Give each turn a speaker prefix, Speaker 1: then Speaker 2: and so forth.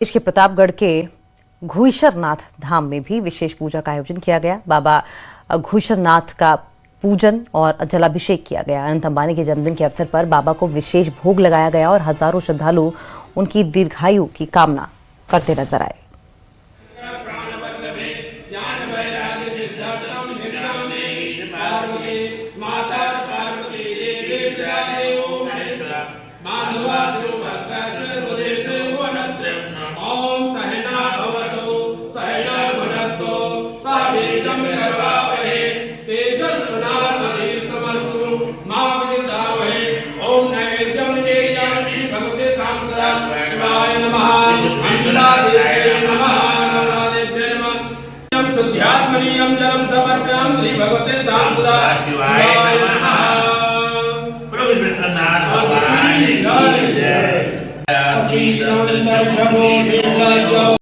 Speaker 1: प्रदेश के प्रतापगढ़ के घुईशरनाथ धाम में भी विशेष पूजा का आयोजन किया गया। बाबा घुईशरनाथ का पूजन और जलाभिषेक किया गया। अनंत अंबानी के जन्मदिन के अवसर पर बाबा को विशेष भोग लगाया गया और हजारों श्रद्धालु उनकी दीर्घायु की कामना करते नजर आए।
Speaker 2: शुद्ध्यात्मनीयं जलं समर्पयामि श्री भगवते शांतदाय नमः। प्रभु